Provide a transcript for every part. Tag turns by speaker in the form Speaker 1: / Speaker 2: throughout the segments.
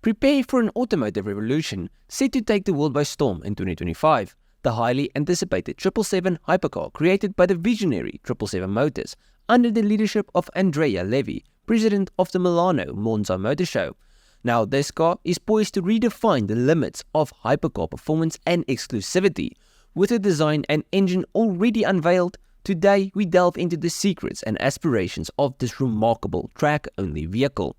Speaker 1: Prepare for an automotive revolution set to take the world by storm in 2025. The highly anticipated 777 Hypercar created by the visionary 777 Motors under the leadership of Andrea Levy, president of the Milano Monza Motor Show. Now this car is poised to redefine the limits of hypercar performance and exclusivity. With a design and engine already unveiled, today we delve into the secrets and aspirations of this remarkable track-only vehicle.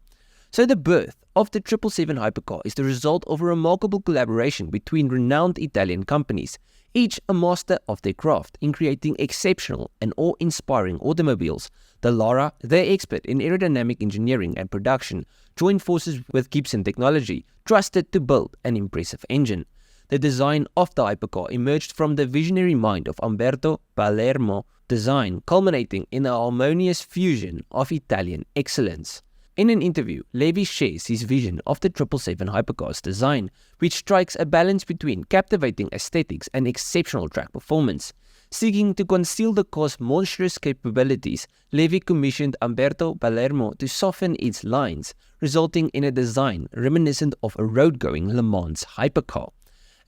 Speaker 1: So the birth of the 777 Hypercar is the result of a remarkable collaboration between renowned Italian companies, each a master of their craft in creating exceptional and awe-inspiring automobiles. Dallara, their expert in aerodynamic engineering and production, joined forces with Gibson Technology, trusted to build an impressive engine. The design of the Hypercar emerged from the visionary mind of Umberto Palermo Design, culminating in a harmonious fusion of Italian excellence. In an interview, Levy shares his vision of the 777 Hypercar's design, which strikes a balance between captivating aesthetics and exceptional track performance. Seeking to conceal the car's monstrous capabilities, Levy commissioned Umberto Palermo to soften its lines, resulting in a design reminiscent of a road-going Lemans hypercar.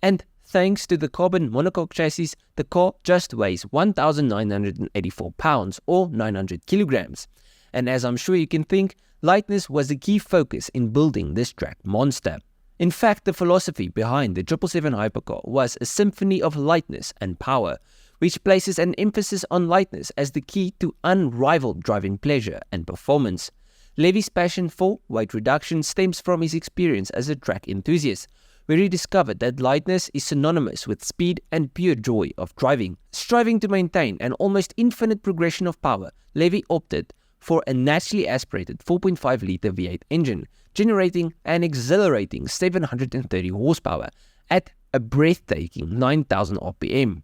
Speaker 1: And thanks to the carbon monocoque chassis, the car just weighs 1,984 pounds or 900 kilograms. And as I'm sure you can think, lightness was the key focus in building this track monster. In fact, the philosophy behind the 777 Hypercar was a symphony of lightness and power, which places an emphasis on lightness as the key to unrivaled driving pleasure and performance. Levy's passion for weight reduction stems from his experience as a track enthusiast, where he discovered that lightness is synonymous with speed and pure joy of driving. Striving to maintain an almost infinite progression of power, Levy opted for a naturally aspirated 4.5-litre V8 engine, generating an exhilarating 730 horsepower at a breathtaking 9,000 RPM.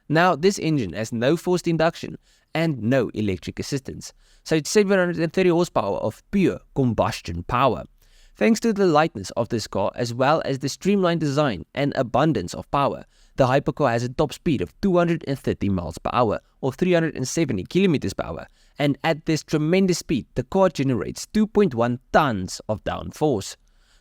Speaker 1: Now, this engine has no forced induction and no electric assistance, so it's 730 horsepower of pure combustion power. Thanks to the lightness of this car as well as the streamlined design and abundance of power, the Hypercar has a top speed of 230 miles per hour or 370 kilometers per hour, and at this tremendous speed, the car generates 2.1 tons of downforce.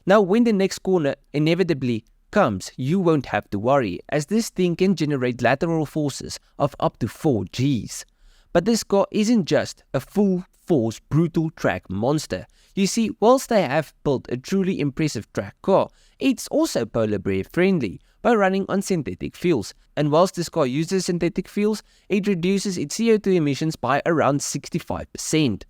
Speaker 1: Now, when the next corner inevitably comes, you won't have to worry, as this thing can generate lateral forces of up to 4 Gs. But this car isn't just a full-force brutal track monster. You see, whilst they have built a truly impressive track car, it's also polar bear friendly by running on synthetic fuels. And whilst this car uses synthetic fuels, it reduces its CO2 emissions by around 65%.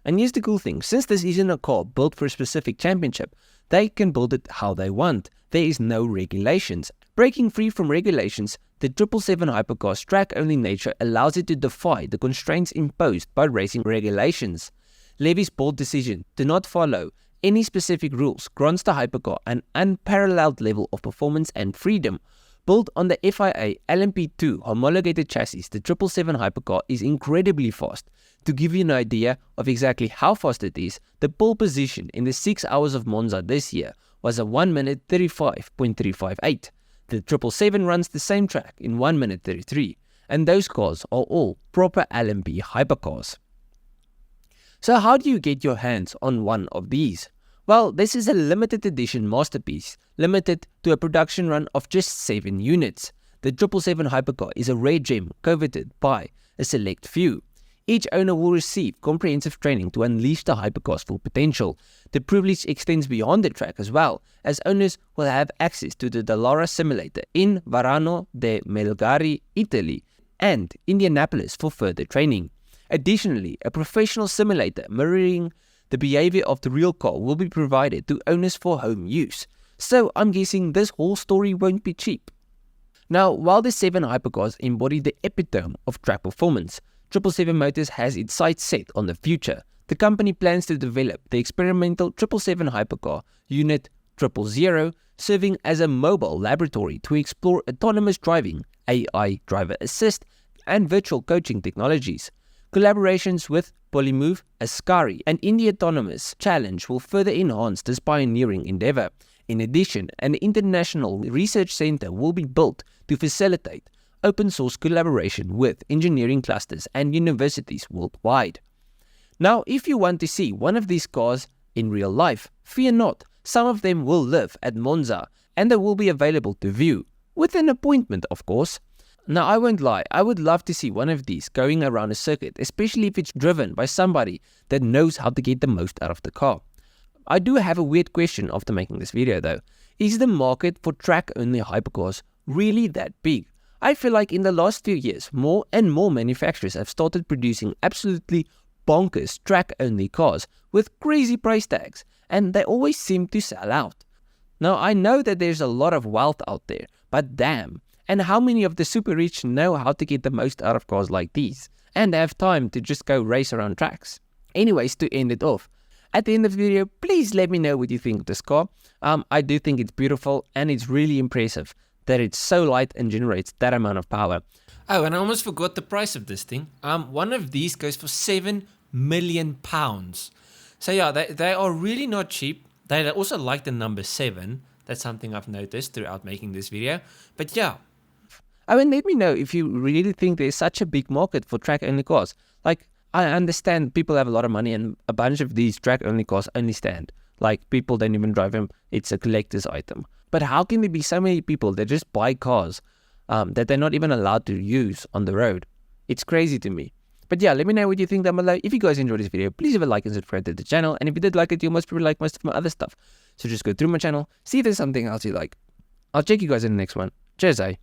Speaker 1: And here's the cool thing, since this isn't a car built for a specific championship, they can build it how they want. There is no regulations. Breaking free from regulations, the 777 Hypercar's track-only nature allows it to defy the constraints imposed by racing regulations. Levy's bold decision to not follow any specific rules grants the Hypercar an unparalleled level of performance and freedom. Built on the FIA LMP2 homologated chassis, the 777 Hypercar is incredibly fast. To give you an idea of exactly how fast it is, the pole position in the 6 hours of Monza this year was a 1 minute 35.358. The 777 runs the same track in 1 minute 33, and those cars are all proper LMP hypercars. So how do you get your hands on one of these? Well, this is a limited edition masterpiece, limited to a production run of just 7 units. The 777 Hypercar is a rare gem coveted by a select few. Each owner will receive comprehensive training to unleash the Hypercar's full potential. The privilege extends beyond the track as well, as owners will have access to the Dallara simulator in Varano de Melgari, Italy, and Indianapolis for further training. Additionally, a professional simulator mirroring the behavior of the real car will be provided to owners for home use. So I'm guessing this whole story won't be cheap. Now, while the 7 Hypercars embody the epitome of track performance, 777 Motors has its sights set on the future. The company plans to develop the experimental 777 Hypercar Unit 000, serving as a mobile laboratory to explore autonomous driving, AI driver assist, and virtual coaching technologies. Collaborations with Polymove, Ascari, and India Autonomous Challenge will further enhance this pioneering endeavor. In addition, an international research center will be built to facilitate open source collaboration with engineering clusters and universities worldwide. Now, if you want to see one of these cars in real life, fear not. some of them will live at Monza and they will be available to view, with an appointment of course. Now I won't lie, I would love to see one of these going around a circuit, especially if it's driven by somebody that knows how to get the most out of the car. I do have a weird question after making this video though. Is the market for track-only hypercars really that big? I feel like in the last few years, more and more manufacturers have started producing absolutely bonkers track-only cars with crazy price tags, and they always seem to sell out. Now I know that there's a lot of wealth out there, but damn, and how many of the super rich know how to get the most out of cars like these, and have time to just go race around tracks? Anyways, to end it off, at the end of the video, please let me know what you think of this car. I do think it's beautiful and it's really impressive that it's so light and generates that amount of power. Oh, and I almost forgot the price of this thing. One of these goes for £7 million. So yeah, they are really not cheap. They also like the number 7. That's something I've noticed throughout making this video. But yeah. Oh, and let me know if you really think there's such a big market for track-only cars. Like, I understand people have a lot of money and a bunch of these track-only cars only stand. Like, people don't even drive them. It's a collector's item. But how can there be so many people that just buy cars that they're not even allowed to use on the road? It's crazy to me. But yeah, let me know what you think down below. If you guys enjoyed this video, please leave a like and subscribe to the channel. And if you did like it, you'll most probably like most of my other stuff. So just go through my channel, see if there's something else you like. I'll check you guys in the next one. Cheers, eh?